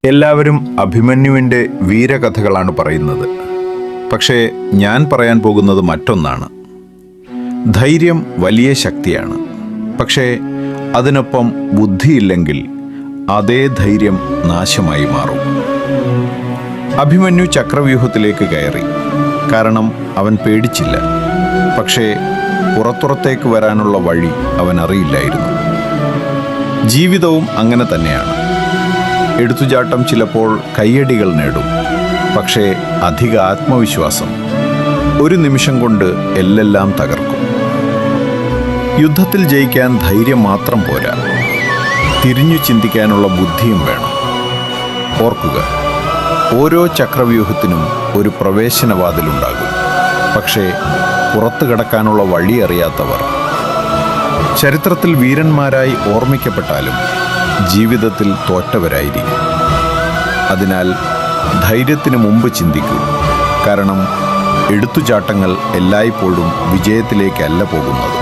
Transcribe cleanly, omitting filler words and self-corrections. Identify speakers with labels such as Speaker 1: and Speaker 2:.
Speaker 1: എല്ലാവരും അഭിമന്യുവിൻ്റെ വീരകഥകളാണ് പറയുന്നത്. പക്ഷേ ഞാൻ പറയാൻ പോകുന്നത് മറ്റൊന്നാണ്. ധൈര്യം വലിയ ശക്തിയാണ്. പക്ഷേ അതിനൊപ്പം ബുദ്ധിയില്ലെങ്കിൽ അതേ ധൈര്യം നാശമായി മാറും. അഭിമന്യു ചക്രവ്യൂഹത്തിലേക്ക് കയറി. കാരണം അവൻ പേടിച്ചില്ല. പക്ഷേ പുറത്തേക്ക് വരാനുള്ള വഴി അവൻ അറിയില്ലായിരുന്നു. ജീവിതവും അങ്ങനെ തന്നെയാണ്. എടുത്തുചാട്ടം ചിലപ്പോൾ കയ്യടികൾ നേടും. പക്ഷേ അധിക ആത്മവിശ്വാസം ഒരു നിമിഷം കൊണ്ട് എല്ലാം തകർക്കും. യുദ്ധത്തിൽ ജയിക്കാൻ ധൈര്യം മാത്രം പോരാ, തിരിഞ്ഞു ചിന്തിക്കാനുള്ള ബുദ്ധിയും വേണം. ഓർക്കുക, ഓരോ ചക്രവ്യൂഹത്തിനും ഒരു പ്രവേശനവാതിലുണ്ടാകും. പക്ഷേ പുറത്തു കടക്കാനുള്ള വഴി അറിയാത്തവർ ചരിത്രത്തിൽ വീരന്മാരായി ഓർമ്മിക്കപ്പെട്ടാലും ജീവിതത്തിൽ തോറ്റവരായിരിക്കും. അതിനാൽ ധൈര്യത്തിന് മുമ്പ് ചിന്തിക്കൂ. കാരണം എടുത്തുചാട്ടങ്ങൾ എല്ലായ്പ്പോഴും വിജയത്തിലേക്കല്ല പോകുന്നത്.